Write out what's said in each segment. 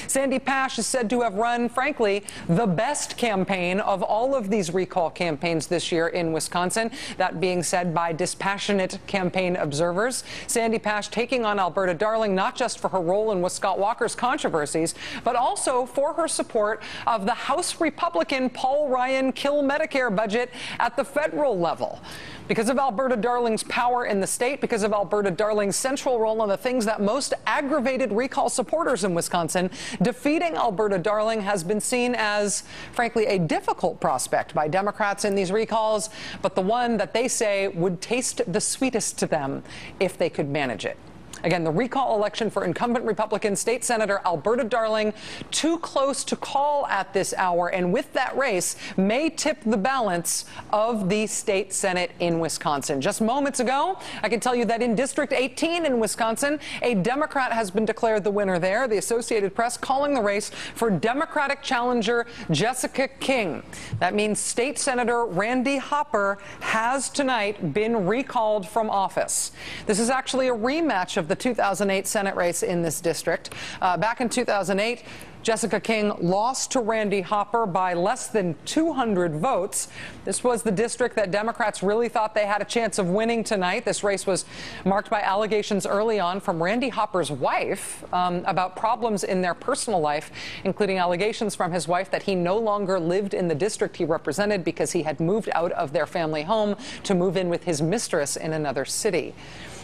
Sandy Pash is said to have run, frankly, the best campaign of all of these recall campaigns this year in Wisconsin. That being said by dispassionate campaign observers. Sandy Pash taking on Alberta Darling not just for her role in Scott Walker's controversies, but also for her support of the House Republican Paul Ryan kill Medicare budget at the federal level. Because of Alberta Darling's power in the state, because of Alberta Darling's central role in the things that most aggravated recall supporters in Wisconsin, defeating Alberta Darling has been seen as, frankly, a difficult prospect by Democrats in these recalls, but the one that they say would taste the sweetest to them if they could manage it. Again, the recall election for incumbent Republican State Senator Alberta Darling, too close to call at this hour, and with that race may tip the balance of the state Senate in Wisconsin. Just moments ago, I can tell you that in District 18 in Wisconsin, a Democrat has been declared the winner there. The Associated Press calling the race for Democratic challenger Jessica King. That means State Senator Randy Hopper has tonight been recalled from office. This is actually a rematch of the 2008 Senate race in this district. Back in 2008, Jessica King lost to Randy Hopper by less than 200 votes. This was the district that Democrats really thought they had a chance of winning tonight. This race was marked by allegations early on from Randy Hopper's wife about problems in their personal life, including allegations from his wife that he no longer lived in the district he represented because he had moved out of their family home to move in with his mistress in another city.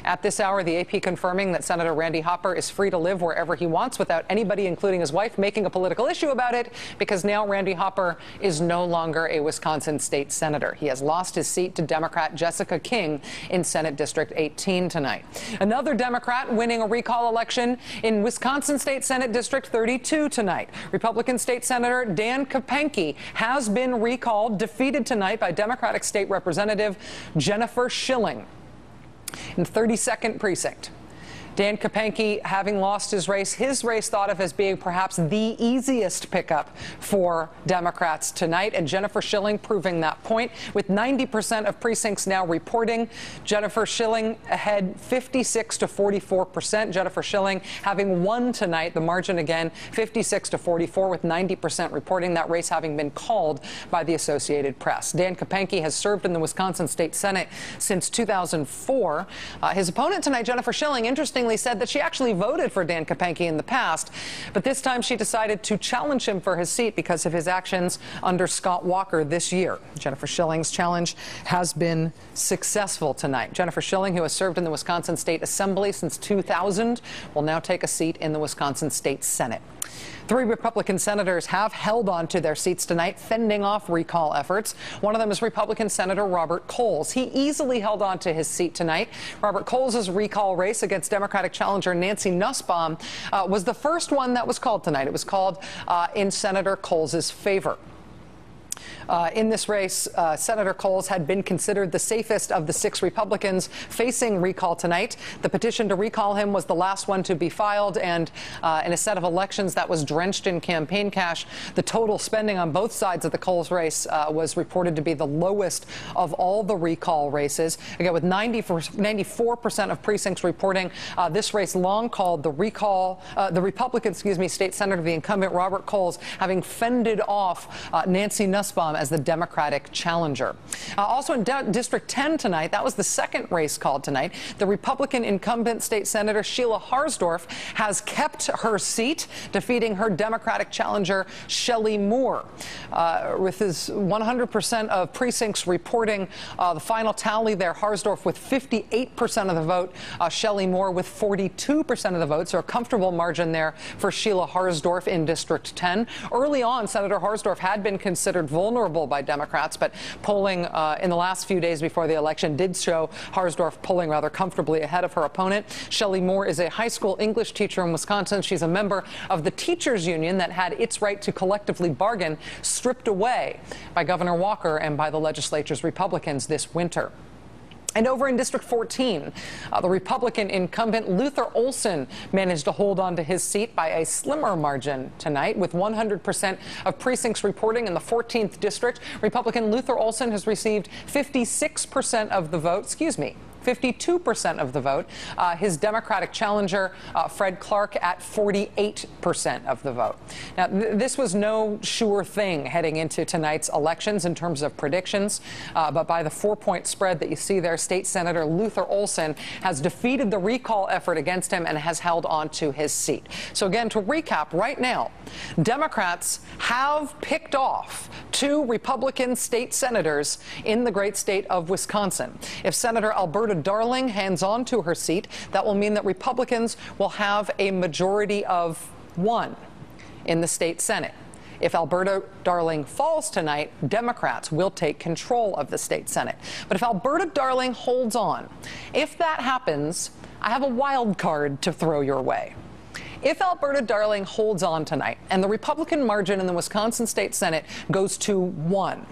At this hour, the AP confirming that Senator Randy Hopper is free to live wherever he wants without anybody, including his wife, making a political issue about it, because now Randy Hopper is no longer a Wisconsin state senator. He has lost his seat to Democrat Jessica King in Senate District 18 tonight. Another Democrat winning a recall election in Wisconsin State Senate District 32 tonight. Republican State Senator Dan Kopenke has been recalled, defeated tonight by Democratic State Representative Jennifer Schilling in 32nd Precinct. Dan Kopenke, having lost his race thought of as being perhaps the easiest pickup for Democrats tonight, and Jennifer Schilling proving that point. With 90% of precincts now reporting, Jennifer Schilling ahead 56 to 44%. Jennifer Schilling having won tonight, the margin again 56 to 44 with 90% reporting, that race having been called by the Associated Press. Dan Kopenke has served in the Wisconsin State Senate since 2004. His opponent tonight, Jennifer Schilling, interestingly said that she actually voted for Dan Kopenke in the past, but this time she decided to challenge him for his seat because of his actions under Scott Walker this year. Jennifer Schilling's challenge has been successful tonight. Jennifer Schilling, who has served in the Wisconsin State Assembly since 2000, will now take a seat in the Wisconsin State Senate. 3 Republican senators have held on to their seats tonight, fending off recall efforts. One of them is Republican Senator Robert Coles. He easily held on to his seat tonight. Robert Coles' recall race against Democratic challenger Nancy Nussbaum was the first one that was called tonight. It was called in Senator Coles' favor. In this race, Senator Coles had been considered the safest of the 6 Republicans facing recall tonight. The petition to recall him was the last one to be filed, and in a set of elections that was drenched in campaign cash, the total spending on both sides of the Coles race was reported to be the lowest of all the recall races. Again, with 94% of precincts reporting this race long called the Republican, state senator, the incumbent Robert Coles, having fended off Nancy Nussbaum as the Democratic challenger. Also in District 10 tonight, that was the second race called tonight. The Republican incumbent state senator Sheila Harsdorf has kept her seat, defeating her Democratic challenger Shelley Moore. With his 100% of precincts reporting the final tally there, Harsdorf with 58% of the vote, Shelley Moore with 42% of the vote, so a comfortable margin there for Sheila Harsdorf in District 10. Early on, Senator Harsdorf had been considered vulnerable by Democrats, but polling in the last few days before the election did show Harsdorf pulling rather comfortably ahead of her opponent. Shelley Moore is a high school English teacher in Wisconsin. She's a member of the teachers union that had its right to collectively bargain stripped away by Governor Walker and by the legislature's Republicans this winter. And over in District 14, the Republican incumbent Luther Olsen managed to hold on to his seat by a slimmer margin tonight, with 100% of precincts reporting in the 14th district. Republican Luther Olsen has received 56% of the vote, 52% of the vote. His Democratic challenger, Fred Clark, at 48% of the vote. Now, this was no sure thing heading into tonight's elections in terms of predictions, but by the 4-point spread that you see there, State Senator Luther Olsen has defeated the recall effort against him and has held on to his seat. So again, to recap, right now, Democrats have picked off 2 Republican state senators in the great state of Wisconsin. If Senator Alberta Darling hands on to her seat, that will mean that Republicans will have a majority of 1 in the state Senate. If Alberta Darling falls tonight, Democrats will take control of the state Senate. But if Alberta Darling holds on, if that happens, I have a wild card to throw your way. If Alberta Darling holds on tonight and the Republican margin in the Wisconsin State Senate goes to 1,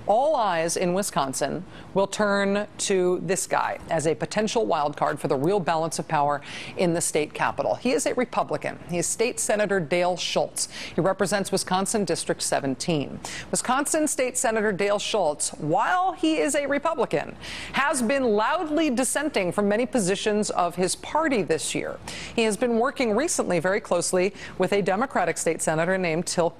all eyes in Wisconsin will turn to this guy as a potential wild card for the real balance of power in the state capitol. He is a Republican. He is State Senator Dale Schultz. He represents Wisconsin District 17. Wisconsin State Senator Dale Schultz, while he is a Republican, has been loudly dissenting from many positions of his party this year. He has been working recently very closely with a Democratic state senator named Tim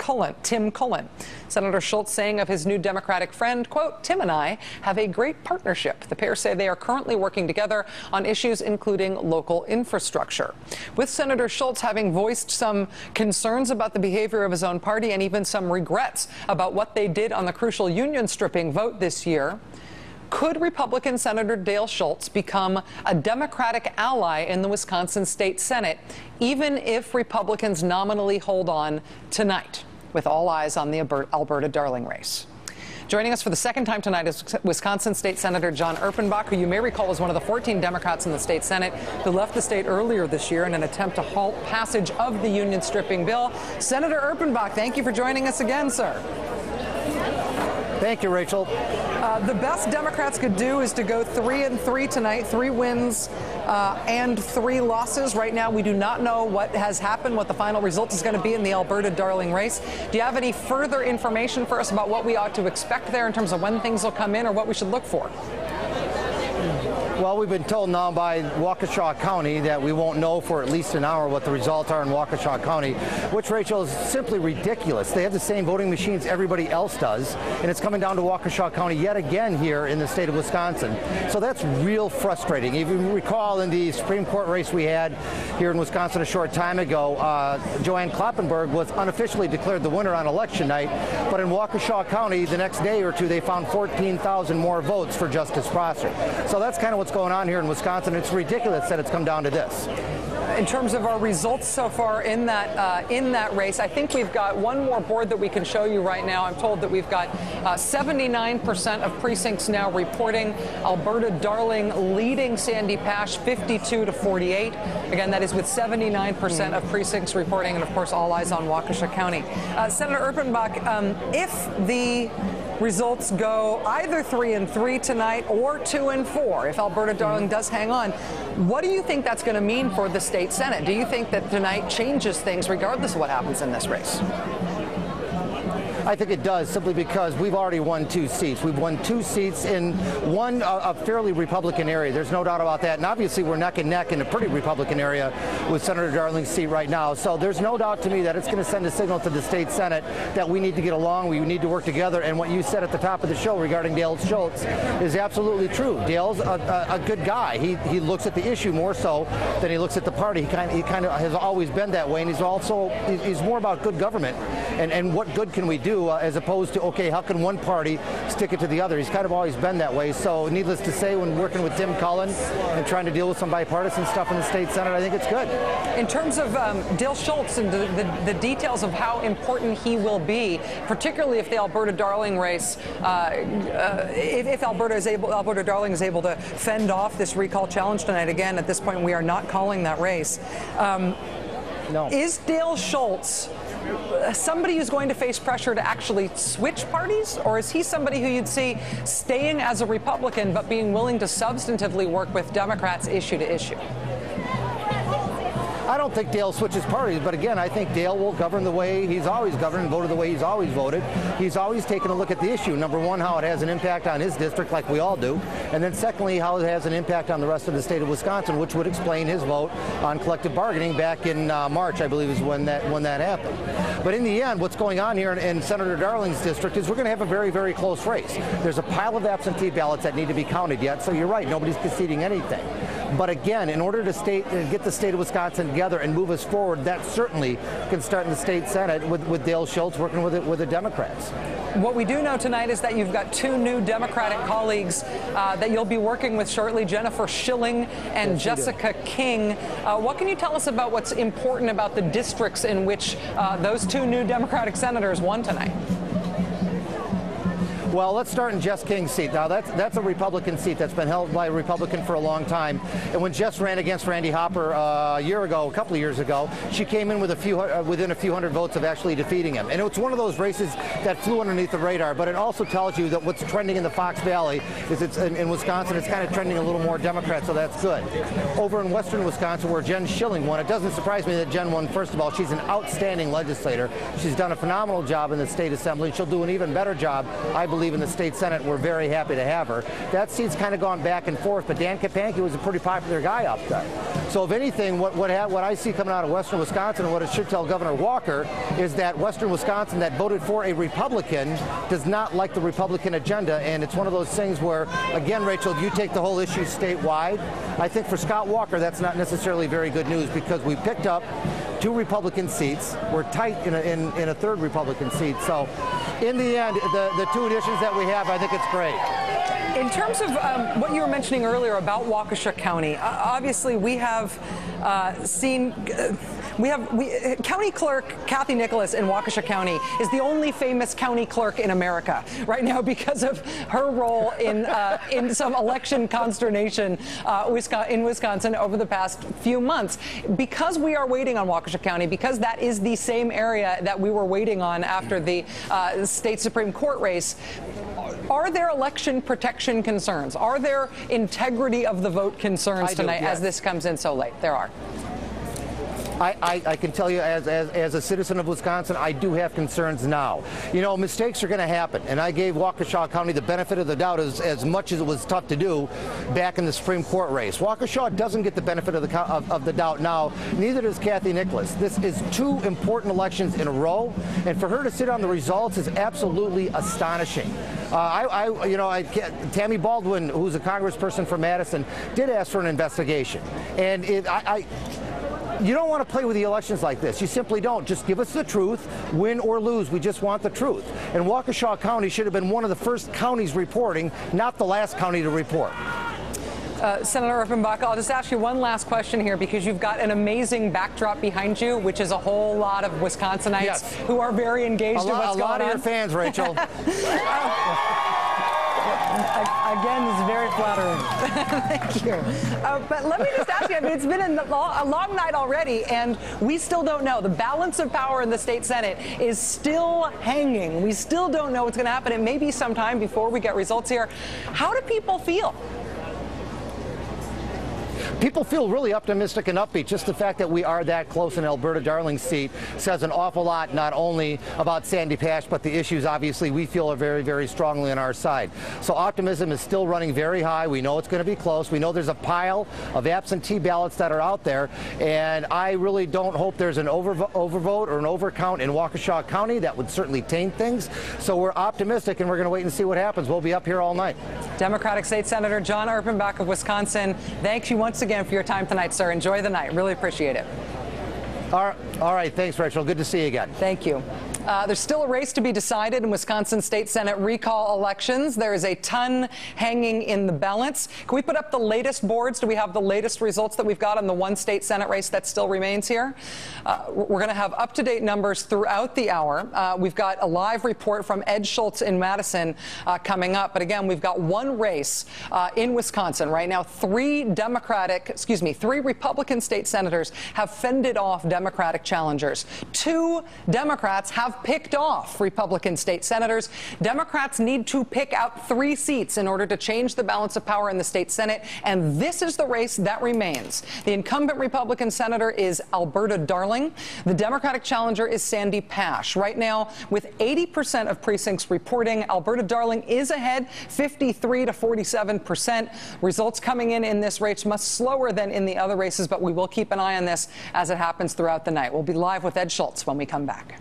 Cullen. Senator Schultz saying of his new Democratic friend, quote, "Tim and I have a great partnership." The pair say they are currently working together on issues including local infrastructure. With Senator Schultz having voiced some concerns about the behavior of his own party and even some regrets about what they did on the crucial union stripping vote this year, could Republican Senator Dale Schultz become a Democratic ally in the Wisconsin State Senate, even if Republicans nominally hold on tonight, with all eyes on the Alberta Darling race? Joining us for the second time tonight is Wisconsin State Senator John Erpenbach, who you may recall is one of the 14 Democrats in the state Senate who left the state earlier this year in an attempt to halt passage of the union stripping bill. Senator Erpenbach, thank you for joining us again, sir. Thank you, Rachel. The best Democrats could do is to go 3-3 tonight, 3 wins and 3 losses. Right now, we do not know what has happened, what the final result is going to be in the Alberta Darling race. Do you have any further information for us about what we ought to expect there in terms of when things will come in or what we should look for? Well, we've been told now by Waukesha County that we won't know for at least an hour what the results are in Waukesha County, which, Rachel, is simply ridiculous. They have the same voting machines everybody else does, and it's coming down to Waukesha County yet again here in the state of Wisconsin. So that's real frustrating. If you recall in the Supreme Court race we had here in Wisconsin a short time ago, Joanne Kloppenburg was unofficially declared the winner on election night, but in Waukesha County the next day or two they found 14,000 more votes for Justice Prosser. So that's kind of what's going on here in Wisconsin. It's ridiculous that it's come down to this. In terms of our results so far in that race, I think we've got one more board that we can show you right now. I'm told that we've got 79% of precincts now reporting Alberta Darling leading Sandy Pash 52-48. Again, that is with 79% of precincts reporting, and of course all eyes on Waukesha County. Senator Erpenbach, if the results go either 3-3 tonight or 2-4, if Alberta Darling does hang on, what do you think that's going to mean for the state Senate? Do you think that tonight changes things regardless of what happens in this race? I think it does, simply because we've already won 2 seats. We've won 2 seats in one a fairly Republican area. There's no doubt about that. And obviously we're neck and neck in a pretty Republican area with Senator Darling's seat right now. So there's no doubt to me that it's going to send a signal to the state Senate that we need to get along, we need to work together. And what you said at the top of the show regarding Dale Schultz is absolutely true. Dale's a good guy. He looks at the issue more so than he looks at the party. He kind of has always been that way. And he's more about good government and what good can we do, as opposed to, okay, how can one party stick it to the other? He's kind of always been that way. So needless to say, when working with Tim Cullen and trying to deal with some bipartisan stuff in the state Senate, I think it's good. In terms of Dale Schultz and the details of how important he will be, particularly if the Alberta Darling race, if Alberta Darling is able to fend off this recall challenge tonight. Again, at this point, we are not calling that race. No. Is Dale Schultz somebody who's going to face pressure to actually switch parties, or is he somebody who you'd see staying as a Republican but being willing to substantively work with Democrats issue to issue? I don't think Dale switches parties, but again, I think Dale will govern the way he's always governed and voted the way he's always voted. He's always taken a look at the issue. Number one, how it has an impact on his district, like we all do, and then secondly, how it has an impact on the rest of the state of Wisconsin, which would explain his vote on collective bargaining back in March, I believe, is when that happened. But in the end, what's going on here in Senator Darling's district is we're going to have a very, very close race. There's a pile of absentee ballots that need to be counted yet, so you're right, nobody's conceding anything. But again, in order to get the state of Wisconsin together and move us forward, that certainly can start in the state Senate with Dale Schultz working with the Democrats. What we do know tonight is that you've got two new Democratic colleagues that you'll be working with shortly, Jennifer Schilling and Jessica King. What can you tell us about what's important about the districts in which those two new Democratic senators won tonight? Well, let's start in Jess King's seat. Now, that's a Republican seat that's been held by a Republican for a long time. And when Jess ran against Randy Hopper a couple of years ago, she came in with within a few hundred votes of actually defeating him. And it's one of those races that flew underneath the radar. But it also tells you that what's trending in the Fox Valley is in Wisconsin, it's kind of trending a little more Democrat, so that's good. Over in western Wisconsin, where Jen Schilling won, it doesn't surprise me that Jen won. First of all, she's an outstanding legislator. She's done a phenomenal job in the state assembly. She'll do an even better job, I believe, in the state Senate. We're very happy to have her. That seat's kind of gone back and forth, but Dan Kapanke was a pretty popular guy up there. So if anything, what I see coming out of western Wisconsin, and what it should tell Governor Walker, is that western Wisconsin that voted for a Republican does not like the Republican agenda. And it's one of those things where, again, Rachel, you take the whole issue statewide. I think for Scott Walker, that's not necessarily very good news, because we picked up two Republican seats. We're tight in a third Republican seat. So in the end, the two additions that we have, I think it's great. In terms of what you were mentioning earlier about Waukesha County, obviously we have seen, County Clerk Kathy Nicholas in Waukesha County is the only famous county clerk in America right now because of her role in some election consternation in Wisconsin over the past few months. Because we are waiting on Waukesha County, because that is the same area that we were waiting on after the state Supreme Court race, are there election protection concerns? Are there integrity of the vote concerns tonight as this comes in so late? There are. I can tell you, as a citizen of Wisconsin, I do have concerns now. You know, mistakes are going to happen, and I gave Waukesha County the benefit of the doubt as much as it was tough to do back in the Supreme Court race. Waukesha doesn't get the benefit of the doubt now. Neither does Kathy Nicholas. This is two important elections in a row, and for her to sit on the results is absolutely astonishing. Tammy Baldwin, who's a congressperson from Madison, did ask for an investigation, and you don't want to play with the elections like this. You simply don't. Just give us the truth, win or lose. We just want the truth. And Waukesha County should have been one of the first counties reporting, not the last county to report. Senator Erpenbach, I'll just ask you one last question here, because you've got an amazing backdrop behind you, which is a whole lot of Wisconsinites who are very engaged in what's going on. A lot of your fans, Rachel. Again, this is very flattering. Thank you. But let me just ask you, I mean, it's been a long night already, and we still don't know. The balance of power in the state Senate is still hanging. We still don't know what's going to happen. It may be some time before we get results here. How do people feel? People feel really optimistic and upbeat. Just the fact that we are that close in Alberta Darling's seat says an awful lot, not only about Sandy Pash, but the issues, obviously, we feel are very, very strongly on our side. So optimism is still running very high. We know it's going to be close. We know there's a pile of absentee ballots that are out there, and I really don't hope there's an overvote or an overcount in Waukesha County. That would certainly taint things. So we're optimistic, and we're going to wait and see what happens. We'll be up here all night. Democratic State Senator John Erpenbach of Wisconsin, thanks you once again for your time tonight, sir. Enjoy the night. Really appreciate it. All right. Thanks, Rachel. Good to see you again. Thank you. There's still a race to be decided in Wisconsin State Senate recall elections. There is a ton hanging in the balance. Can we put up the latest boards? Do we have the latest results that we've got on the one state Senate race that still remains here? We're going to have up-to-date numbers throughout the hour. We've got a live report from Ed Schultz in Madison coming up. But again, we've got one race in Wisconsin right now. Three Republican state senators have fended off Democratic challengers. Two Democrats have have picked off Republican state senators. Democrats need to pick out 3 seats in order to change the balance of power in the state Senate, and this is the race that remains. The incumbent Republican senator is Alberta Darling. The Democratic challenger is Sandy Pash. Right now, with 80% of precincts reporting, Alberta Darling is ahead, 53 to 47%. Results coming in this race much slower than in the other races, but we will keep an eye on this as it happens throughout the night. We'll be live with Ed Schultz when we come back.